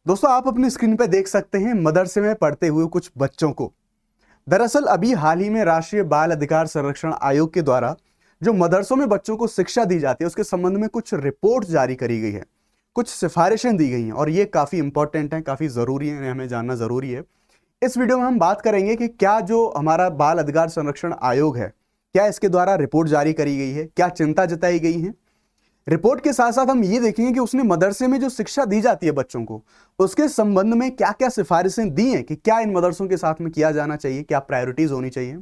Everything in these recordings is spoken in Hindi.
दोस्तों, आप अपनी स्क्रीन पर देख सकते हैं मदरसे में पढ़ते हुए कुछ बच्चों को। दरअसल अभी हाल ही में राष्ट्रीय बाल अधिकार संरक्षण आयोग के द्वारा जो मदरसों में बच्चों को शिक्षा दी जाती है उसके संबंध में कुछ रिपोर्ट जारी करी गई है, कुछ सिफारिशें दी गई हैं और ये काफी इंपॉर्टेंट है, काफी जरूरी है, हमें जानना जरूरी है। इस वीडियो में हम बात करेंगे कि क्या जो हमारा बाल अधिकार संरक्षण आयोग है, क्या इसके द्वारा रिपोर्ट जारी करी गई है, क्या चिंता जताई गई है। रिपोर्ट के साथ साथ हम ये देखेंगे कि उसने मदरसे में जो शिक्षा दी जाती है बच्चों को, उसके संबंध में क्या क्या सिफारिशें दी हैं कि क्या इन मदरसों के साथ में किया जाना चाहिए, क्या प्रायोरिटीज होनी चाहिए।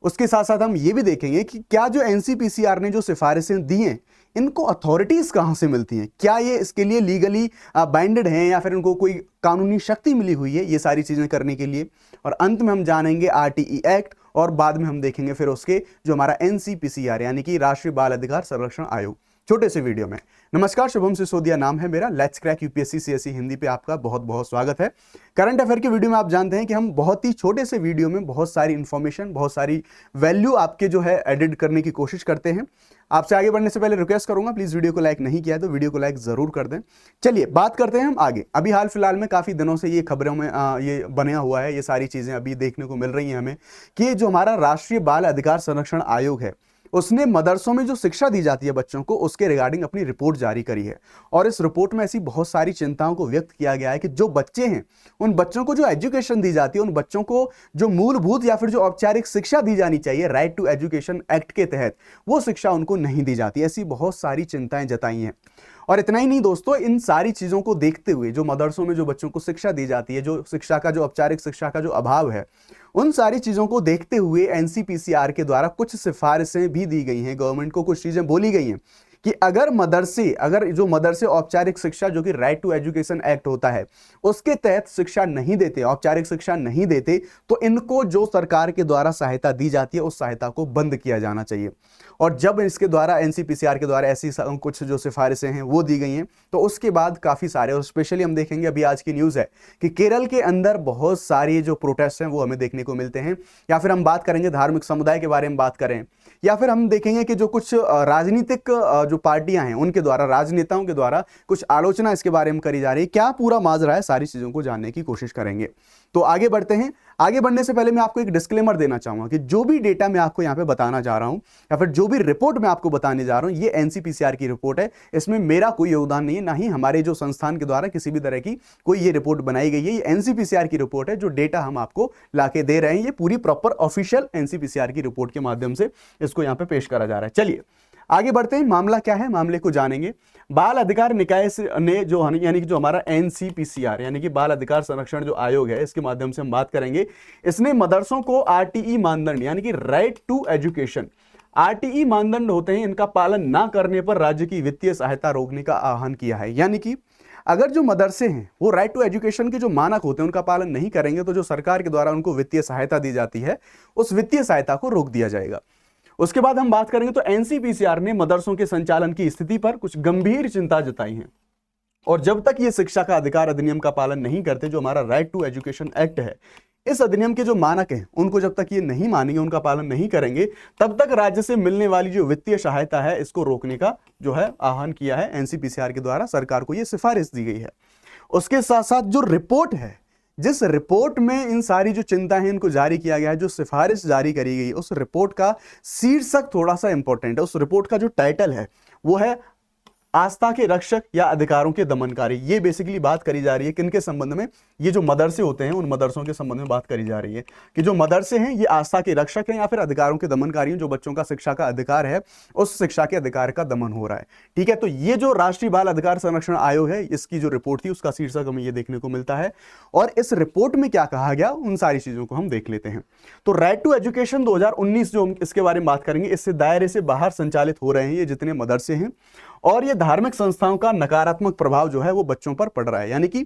उसके साथ साथ हम ये भी देखेंगे कि क्या जो एनसीपीसीआर ने जो सिफारिशें दी हैं, इनको अथॉरिटीज कहां से मिलती हैं, क्या ये इसके लिए लीगली बाइंडेड हैं या फिर इनको कोई कानूनी शक्ति मिली हुई है ये सारी चीजें करने के लिए। और अंत में हम जानेंगे आरटीई एक्ट और बाद में हम देखेंगे फिर उसके जो हमारा एनसीपीसीआर यानी कि राष्ट्रीय बाल अधिकार संरक्षण आयोग, छोटे से वीडियो में। नमस्कार, शुभम सिसोदिया नाम है मेरा। Let's crack UPSC CSE Hindi पे आपका बहुत बहुत स्वागत है। करंट अफेयर के वीडियो में आप जानते हैं कि हम बहुत ही छोटे से वीडियो में बहुत सारी इंफॉर्मेशन, बहुत सारी वैल्यू आपके जो है एडिट करने की कोशिश करते हैं। आपसे आगे बढ़ने से पहले रिक्वेस्ट करूंगा, प्लीज वीडियो को लाइक नहीं किया है तो वीडियो को लाइक जरूर कर दें। चलिए बात करते हैं हम आगे। अभी हाल फिलहाल में काफी दिनों से ये खबरों में ये बना हुआ है, ये सारी चीजें अभी देखने को मिल रही हैं हमें कि जो हमारा राष्ट्रीय बाल अधिकार संरक्षण आयोग है उसने मदरसों में जो शिक्षा दी जाती है बच्चों को उसके रिगार्डिंग अपनी रिपोर्ट जारी करी है। और इस रिपोर्ट में ऐसी बहुत सारी चिंताओं को व्यक्त किया गया है कि जो बच्चे हैं उन बच्चों को जो एजुकेशन दी जाती है, उन बच्चों को जो मूलभूत या फिर जो औपचारिक शिक्षा दी जानी चाहिए राइट टू एजुकेशन एक्ट के तहत, वो शिक्षा उनको नहीं दी जाती। ऐसी बहुत सारी चिंताएं जताई हैं। और इतना ही नहीं दोस्तों, इन सारी चीजों को देखते हुए जो मदरसों में जो बच्चों को शिक्षा दी जाती है, जो शिक्षा का जो औपचारिक शिक्षा का जो अभाव है, उन सारी चीजों को देखते हुए एनसीपीसीआर के द्वारा कुछ सिफारिशें भी दी गई हैं, गवर्नमेंट को कुछ चीजें बोली गई हैं कि अगर जो मदरसे औपचारिक शिक्षा जो कि राइट टू एजुकेशन एक्ट होता है उसके तहत शिक्षा नहीं देते, औपचारिक शिक्षा नहीं देते, तो इनको जो सरकार के द्वारा सहायता दी जाती है उस सहायता को बंद किया जाना चाहिए। और जब इसके द्वारा एनसीपीसीआर के द्वारा ऐसी कुछ जो सिफारिशें हैं वो दी गई हैं तो उसके बाद काफी सारे, और स्पेशली हम देखेंगे अभी आज की न्यूज है कि केरल के अंदर बहुत सारी जो प्रोटेस्ट हैं वो हमें देखने को मिलते हैं। या फिर हम बात करेंगे धार्मिक समुदाय के बारे में बात करें, या फिर हम देखेंगे कि जो कुछ राजनीतिक जो पार्टियां हैं उनके द्वारा, राजनेताओं के द्वारा कुछ आलोचना इसके बारे में करी जा रही है। क्या पूरा माजरा है, सारी चीजों को जानने की कोशिश करेंगे। तो आगे बढ़ते हैं। आगे बढ़ने से पहले मैं आपको एक डिस्क्लेमर देना चाहूंगा कि जो भी डेटा मैं आपको यहां पे बताना जा रहा हूं या फिर जो भी रिपोर्ट मैं आपको बताने जा रहा हूं, ये एनसीपीसीआर की रिपोर्ट है। इसमें मेरा कोई योगदान नहीं है, ना ही हमारे जो संस्थान के द्वारा किसी भी तरह की कोई ये रिपोर्ट बनाई गई है। ये एनसीपीसीआर की रिपोर्ट है। जो डेटा हम आपको लाके दे रहे हैं ये पूरी प्रॉपर ऑफिशियल एनसीपीसीआर की रिपोर्ट के माध्यम से इसको यहां पे पेश करा जा रहा है। चलिए आगे बढ़ते हैं। मामला क्या है, मामले को जानेंगे। बाल अधिकार निकाय ने जो यानी कि जो हमारा एनसीपीसीआर यानी कि बाल अधिकार संरक्षण जो आयोग है, इसके माध्यम से हम बात करेंगे। इसने मदरसों को आरटीई मानदंड यानी कि राइट टू एजुकेशन, आरटीई मानदंड होते हैं, इनका पालन ना करने पर राज्य की वित्तीय सहायता रोकने का आह्वान किया है। यानी कि अगर जो मदरसे हैं वो राइट टू एजुकेशन के जो मानक होते हैं उनका पालन नहीं करेंगे तो जो सरकार के द्वारा उनको वित्तीय सहायता दी जाती है उस वित्तीय सहायता को रोक दिया जाएगा। उसके बाद हम बात करेंगे तो एनसीपीसीआर ने मदरसों के संचालन की स्थिति पर कुछ गंभीर चिंता जताई है। और जब तक ये शिक्षा का अधिकार अधिनियम का पालन नहीं करते, जो हमारा राइट टू एजुकेशन एक्ट है, इस अधिनियम के जो मानक हैं उनको जब तक ये नहीं मानेंगे, उनका पालन नहीं करेंगे, तब तक राज्य से मिलने वाली जो वित्तीय सहायता है इसको रोकने का जो है आह्वान किया है एनसीपीसीआर के द्वारा। सरकार को ये सिफारिश दी गई है। उसके साथ साथ जो रिपोर्ट है, जिस रिपोर्ट में इन सारी जो चिंता है इनको जारी किया गया है, जो सिफारिश जारी करी गई, उस रिपोर्ट का शीर्षक थोड़ा सा इंपॉर्टेंट है। उस रिपोर्ट का जो टाइटल है वो है आस्था के रक्षक या अधिकारों के दमनकारी। ये बेसिकली बात करी जा रही है किनके संबंध में, ये जो मदरसे होते हैं उन मदरसों के संबंध में बात करी जा रही है कि जो मदरसे हैं ये आस्था के रक्षक हैं या फिर अधिकारों के दमनकारी हैं। जो बच्चों का शिक्षा का अधिकार है उस शिक्षा के अधिकार का दमन हो रहा है। ठीक है, तो ये जो राष्ट्रीय बाल अधिकार संरक्षण आयोग है इसकी जो रिपोर्ट थी उसका शीर्षक हमें ये देखने को मिलता है। और इस रिपोर्ट में क्या कहा गया उन सारी चीजों को हम देख लेते हैं। तो राइट टू एजुकेशन 2019 जो हम इसके बारे में बात करेंगे, इससे दायरे से बाहर संचालित हो रहे हैं ये जितने मदरसे हैं, और ये धार्मिक संस्थाओं का नकारात्मक प्रभाव जो है वो बच्चों पर पड़ रहा है। यानी कि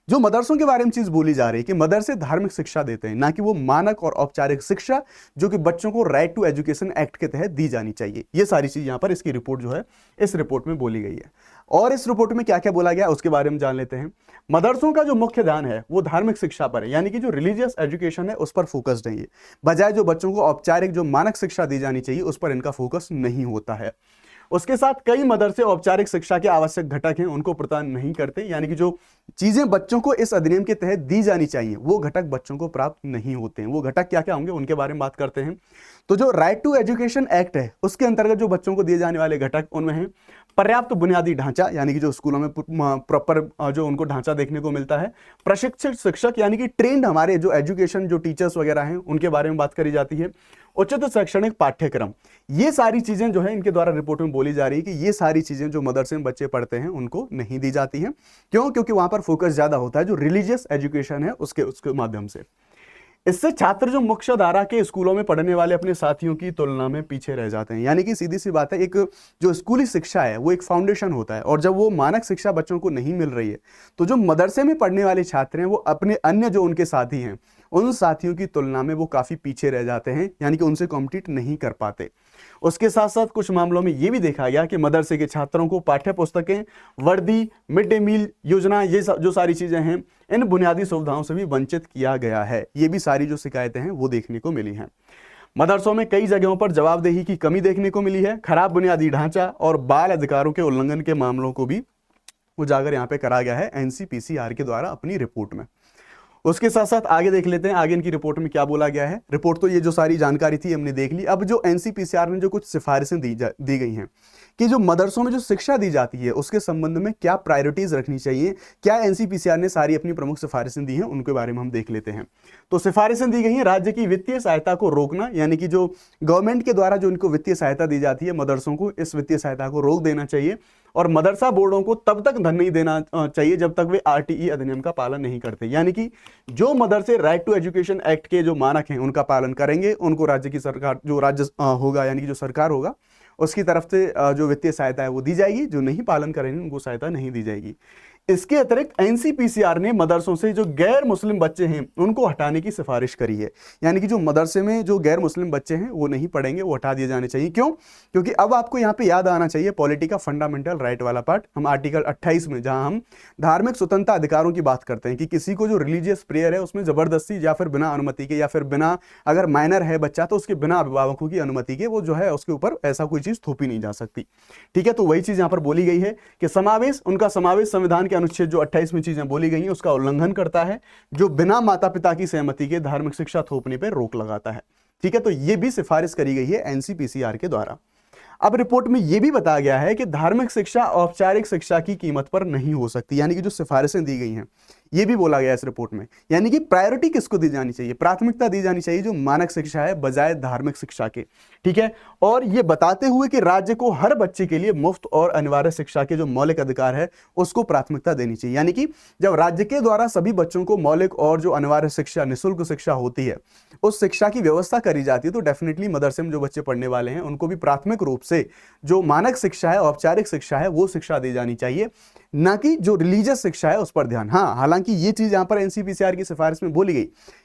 जो मदरसों के बारे में चीज बोली जा रही है कि मदरसे धार्मिक शिक्षा देते हैं, ना कि वो मानक और औपचारिक शिक्षा जो कि बच्चों को राइट टू एजुकेशन एक्ट के तहत दी जानी चाहिए। ये सारी चीज यहां पर इसकी रिपोर्ट जो है इस रिपोर्ट में बोली गई है। और इस रिपोर्ट में क्या क्या बोला गया उसके बारे में जान लेते हैं। मदरसों का जो मुख्य ध्यान है वो धार्मिक शिक्षा पर है, यानी कि जो रिलीजियस एजुकेशन है उस पर फोकस्ड है ये, बजाय जो बच्चों को औपचारिक जो मानक शिक्षा दी जानी चाहिए उस पर इनका फोकस नहीं होता है। उसके साथ कई मदरसे औपचारिक शिक्षा के आवश्यक घटक हैं उनको प्रदान नहीं करते, यानी कि जो चीजें बच्चों को इस अधिनियम के तहत दी जानी चाहिए, वो घटक बच्चों को प्राप्त नहीं होते हैं। वो घटक क्या क्या होंगे उनके बारे में बात करते हैं। तो जो राइट टू एजुकेशन एक्ट है उसके अंतर्गत जो बच्चों को दिए जाने वाले घटक उनमें है पर्याप्त बुनियादी ढांचा, यानी कि जो स्कूलों में प्रॉपर जो उनको ढांचा देखने को मिलता है। प्रशिक्षित शिक्षक यानी कि ट्रेंड हमारे जो एजुकेशन जो टीचर्स वगैरह हैं उनके बारे में बात करी जाती है। उचित शैक्षणिक पाठ्यक्रम, ये सारी चीजें जो है इनके द्वारा रिपोर्ट में बोली जा रही है कि ये सारी चीजें जो मदरसे में बच्चे पढ़ते हैं उनको नहीं दी जाती हैं। क्यों? क्योंकि वहां पर फोकस ज्यादा होता है जो रिलीजियस एजुकेशन है उसके माध्यम से। इससे छात्र जो मुख्य धारा के स्कूलों में पढ़ने वाले अपने साथियों की तुलना में पीछे रह जाते हैं। यानी कि सीधी सी बात है, एक जो स्कूली शिक्षा है वो एक फाउंडेशन होता है, और जब वो मानक शिक्षा बच्चों को नहीं मिल रही है तो जो मदरसे में पढ़ने वाले छात्र हैं वो अपने अन्य जो उनके साथी हैं उन साथियों की तुलना में वो काफी पीछे रह जाते हैं, यानी कि उनसे कॉम्पिटिट नहीं कर पाते। उसके साथ साथ कुछ मामलों में यह भी देखा गया कि मदरसे के छात्रों को पाठ्य पुस्तकें, वर्दी, मिड डे मील योजना, ये जो सारी चीजें हैं इन बुनियादी सुविधाओं से भी वंचित किया गया है। ये भी सारी जो शिकायतें हैं वो देखने को मिली हैं। मदरसों में कई जगहों पर जवाबदेही की कमी देखने को मिली है। खराब बुनियादी ढांचा और बाल अधिकारों के उल्लंघन के मामलों को भी उजागर यहाँ पे करा गया है एनसीपीसीआर के द्वारा अपनी रिपोर्ट में। उसके साथ साथ आगे देख लेते हैं आगे इनकी रिपोर्ट में क्या बोला गया है। रिपोर्ट तो ये जो सारी जानकारी थी हमने देख ली। अब जो एनसीपीसीआर ने जो कुछ सिफारिशें दी गई हैं कि जो मदरसों में जो शिक्षा दी जाती है उसके संबंध में क्या प्रायोरिटीज रखनी चाहिए, क्या एनसीपीसीआर ने सारी अपनी प्रमुख सिफारिशें दी हैं उनके बारे में हम देख लेते हैं। तो सिफारिशें दी गई हैं, राज्य की वित्तीय सहायता को रोकना, यानी कि जो गवर्नमेंट के द्वारा जो इनको वित्तीय सहायता दी जाती है मदरसों को इस वित्तीय सहायता को रोक देना चाहिए, और मदरसा बोर्डों को तब तक धन नहीं देना चाहिए जब तक वे आरटीई अधिनियम का पालन नहीं करते। यानी कि जो मदरसे राइट टू एजुकेशन एक्ट के जो मानक हैं उनका पालन करेंगे उनको राज्य की सरकार जो राज्य होगा यानी कि जो सरकार होगा उसकी तरफ से जो वित्तीय सहायता है वो दी जाएगी, जो नहीं पालन करेंगे उनको सहायता नहीं दी जाएगी। इसके अतिरिक्त एनसीपीसीआर ने मदरसों से जो गैर मुस्लिम बच्चे हैं उनको हटाने की सिफारिश करी है। यानी कि जो मदरसे में जो गैर मुस्लिम बच्चे हैं वो नहीं पढ़ेंगे, वो हटा दिए जाने चाहिए। क्यों? क्योंकि अब आपको यहाँ पे याद आना चाहिए पॉलिटी का फंडामेंटल राइट वाला पार्ट, हम आर्टिकल 28 में जहां हम धार्मिक स्वतंत्रता अधिकारों की बात करते हैं कि किसी को जो रिलीजियस प्रेयर है उसमें जबरदस्ती या फिर बिना अनुमति के या फिर बिना, अगर माइनर है बच्चा तो उसके बिना अभिभावकों की अनुमति के वो जो है उसके ऊपर ऐसा कोई चीज थोपी नहीं जा सकती। ठीक है, तो वही चीज यहाँ पर बोली गई है कि समावेश, उनका समावेश संविधान के अनुच्छेद जो 28 में चीजें बोली गई हैं उसका उल्लंघन करता है, जो बिना माता पिता की सहमति के धार्मिक शिक्षा थोपने पर रोक लगाता है। ठीक है, तो यह भी सिफारिश करी गई है एनसीपीसीआर के द्वारा। अब रिपोर्ट में यह भी बताया गया है कि धार्मिक शिक्षा औपचारिक शिक्षा की कीमत पर नहीं हो सकती, यानी कि जो सिफारिशें दी गई हैं यह भी बोला गया इस रिपोर्ट में। यानी कि प्रायोरिटी किसको दी जानी चाहिए, प्राथमिकता दी जानी चाहिए जो मानक शिक्षा है बजाय धार्मिक शिक्षा के। ठीक है, और यह बताते हुए कि राज्य को हर बच्चे के लिए मुफ्त और अनिवार्य शिक्षा के जो मौलिक अधिकार है उसको प्राथमिकता देनी चाहिए। यानी कि जब राज्य के द्वारा सभी बच्चों को मौलिक और जो अनिवार्य शिक्षा, निःशुल्क शिक्षा होती है, उस शिक्षा की व्यवस्था करी जाती है, तो डेफिनेटली मदरसे में जो बच्चे पढ़ने वाले हैं उनको भी प्राथमिक रूप से जो मानक शिक्षा है, औपचारिक शिक्षा है, वो शिक्षा दी जानी चाहिए, ना कि जो रिलीजियस शिक्षा है उस पर ध्यान। हाँ, हालांकि ये चीज यहां पर एनसीपीसीआर की सिफारिश में बोली गई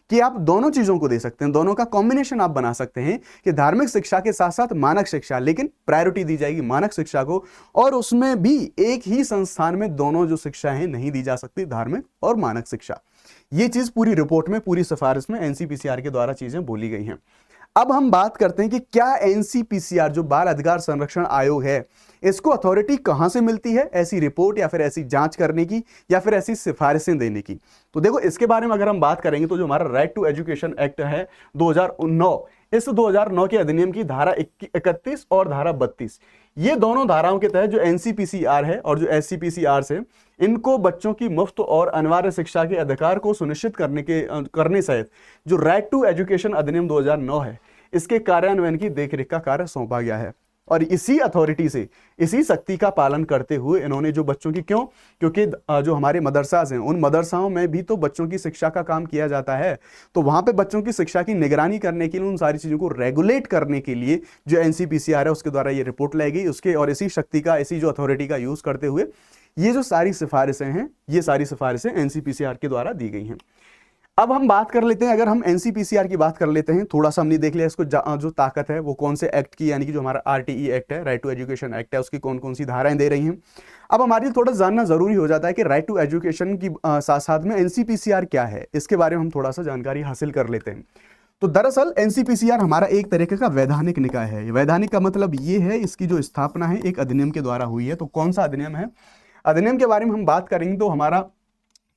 कि आप दोनों चीजों को दे सकते हैं, दोनों का कॉम्बिनेशन आप बना सकते हैं कि धार्मिक शिक्षा के साथ साथ मानक शिक्षा, लेकिन प्रायोरिटी दी जाएगी मानक शिक्षा को, और उसमें भी एक ही संस्थान में दोनों जो शिक्षा है नहीं दी जा सकती, धार्मिक और मानक शिक्षा। ये चीज पूरी रिपोर्ट में, पूरी सिफारिश में एनसीपीसीआर के द्वारा चीजें बोली गई हैं। अब हम बात करते हैं कि क्या एनसीपीसीआर जो बाल अधिकार संरक्षण आयोग है इसको अथॉरिटी कहां से मिलती है ऐसी रिपोर्ट या फिर ऐसी जांच करने की या फिर ऐसी सिफारिशें देने की। तो देखो, इसके बारे में अगर हम बात करेंगे तो जो हमारा राइट टू एजुकेशन एक्ट है 2009, इस 2009 के अधिनियम की धारा 31 और धारा 32, ये दोनों धाराओं के तहत जो एनसीपीसीआर है और जो एससीपीसीआर से इनको बच्चों की मुफ्त और अनिवार्य शिक्षा के अधिकार को सुनिश्चित करने सहित जो राइट टू एजुकेशन अधिनियम 2009 है इसके कार्यान्वयन की देखरेख का कार्य सौंपा गया है। और इसी अथॉरिटी से, इसी शक्ति का पालन करते हुए इन्होंने जो बच्चों की, क्यों? क्योंकि जो हमारे मदरसाज हैं उन मदरसाओं में भी तो बच्चों की शिक्षा का काम किया जाता है, तो वहां पे बच्चों की शिक्षा की निगरानी करने के लिए, उन सारी चीजों को रेगुलेट करने के लिए जो एनसीपीसीआर है उसके द्वारा ये रिपोर्ट लाई गई उसके, और इसी शक्ति का, इसी जो अथॉरिटी का यूज करते हुए ये जो सारी सिफारिशें हैं, ये सारी सिफारिशें एनसीपीसीआर के द्वारा दी गई हैं। अब हम बात कर लेते हैं, अगर हम एनसीपीसीआर की बात कर लेते हैं, थोड़ा सा हमने देख लिया इसको जो ताकत है वो कौन से एक्ट की, यानी कि जो हमारा आरटीई एक्ट है, राइट टू एजुकेशन एक्ट है, उसकी कौन कौन सी धाराएं दे रही हैं। अब हमारे लिए थोड़ा जानना जरूरी हो जाता है कि राइट टू एजुकेशन की साथ साथ में एनसीपीसीआर क्या है, इसके बारे में हम थोड़ा सा जानकारी हासिल कर लेते हैं। तो दरअसल एनसीपीसीआर हमारा एक तरीके का वैधानिक निकाय है। वैधानिक का मतलब ये है इसकी जो स्थापना है एक अधिनियम के द्वारा हुई है। तो कौन सा अधिनियम है? अधिनियम के बारे में हम बात करेंगे तो हमारा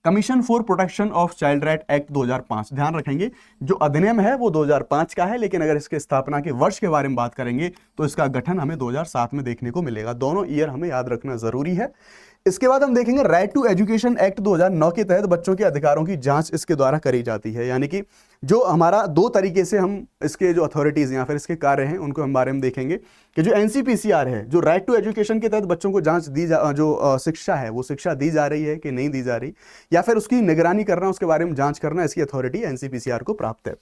commission for protection of child right act 2005, ध्यान रखेंगे जो अधिनियम है वो 2005 का है, लेकिन अगर इसके स्थापना के वर्ष के बारे में बात करेंगे तो इसका गठन हमें 2007 में देखने को मिलेगा। दोनों ईयर हमें याद रखना जरूरी है। इसके बाद हम देखेंगे राइट टू एजुकेशन एक्ट 2009 के तहत बच्चों के अधिकारों की जांच इसके द्वारा करी जाती है। यानी कि जो हमारा दो तरीके से हम इसके जो अथॉरिटीज या फिर इसके कार्य हैं उनको हम बारे में देखेंगे कि जो एनसीपीसीआर है, जो राइट टू एजुकेशन के तहत बच्चों को जांच दी जो शिक्षा है वो शिक्षा दी जा रही है कि नहीं दी जा रही, या फिर उसकी निगरानी करना, उसके बारे में जांच करना, इसकी अथॉरिटी एनसीपीसीआर को प्राप्त है।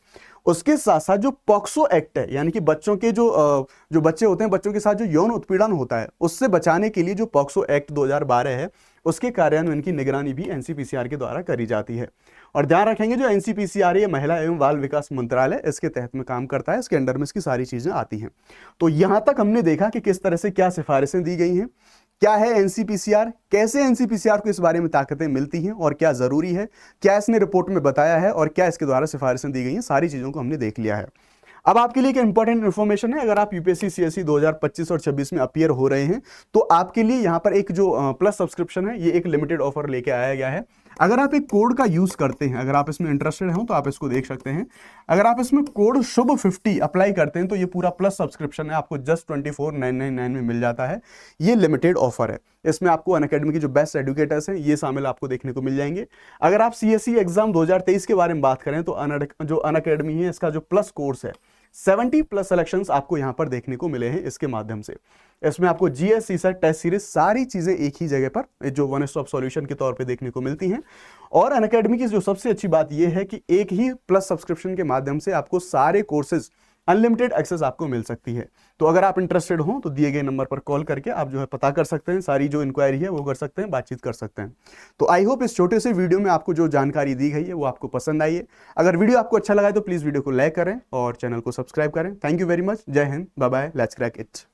उसके साथ साथ जो पॉक्सो एक्ट है, यानी कि बच्चों के जो बच्चे होते हैं, बच्चों के साथ जो यौन उत्पीड़न होता है उससे बचाने के लिए जो पॉक्सो एक्ट 2012 है उसके कार्यान्वयन की निगरानी भी एनसीपीसीआर के द्वारा करी जाती है। और ध्यान रखेंगे जो एनसीपीसीआर है महिला एवं बाल विकास मंत्रालय इसके तहत में काम करता है, इसके अंडर में इसकी सारी चीजें आती हैं। तो यहां तक हमने देखा कि किस तरह से क्या सिफारिशें दी गई हैं, क्या है एनसीपीसीआर, कैसे एनसीपीसीआर को इस बारे में ताकतें मिलती हैं और क्या जरूरी है, क्या इसने रिपोर्ट में बताया है और क्या इसके द्वारा सिफारिशें दी गई हैं, सारी चीजों को हमने देख लिया है। अब आपके लिए एक इंपॉर्टेंट इन्फॉर्मेशन है, अगर आप यूपीएससी सीएससी 2025 और 26 में अपीयर हो रहे हैं तो आपके लिए यहाँ पर एक जो प्लस सब्सक्रिप्शन है ये एक लिमिटेड ऑफर लेके आया गया है। अगर आप एक कोड का यूज करते हैं, अगर आप इसमें इंटरेस्टेड हो तो आप इसको देख सकते हैं। अगर आप इसमें कोड शुभ50 अप्लाई करते हैं तो ये पूरा प्लस सब्सक्रिप्शन है आपको जस्ट 24,999 में मिल जाता है। ये लिमिटेड ऑफर है, इसमें आपको अनअकैडमी के जो बेस्ट एजुकेटर्स हैं ये शामिल आपको देखने को मिल जाएंगे। अगर आप सीएससी एग्जाम 2023 के बारे में बात करें तो जो अनअकैडमी है इसका जो प्लस कोर्स है 70+ सिलेक्शंस आपको यहां पर देखने को मिले हैं इसके माध्यम से। इसमें आपको जीएस सीसेट टेस्ट सीरीज सारी चीजें एक ही जगह पर जो वन स्टॉप सॉल्यूशन के तौर पे देखने को मिलती हैं। और अनअकैडमी की जो सबसे अच्छी बात यह है कि एक ही प्लस सब्सक्रिप्शन के माध्यम से आपको सारे कोर्सेज अनलिमिटेड एक्सेस आपको मिल सकती है। तो अगर आप इंटरेस्टेड हो तो दिए गए नंबर पर कॉल करके आप जो है पता कर सकते हैं, सारी जो इंक्वायरी है वो कर सकते हैं, बातचीत कर सकते हैं। तो आई होप इस छोटे से वीडियो में आपको जो जानकारी दी गई है वो आपको पसंद आई है। अगर वीडियो आपको अच्छा लगा है तो प्लीज वीडियो को लाइक करें और चैनल को सब्सक्राइब करें। थैंक यू वेरी मच, जय हिंद, bye bye, let's crack it.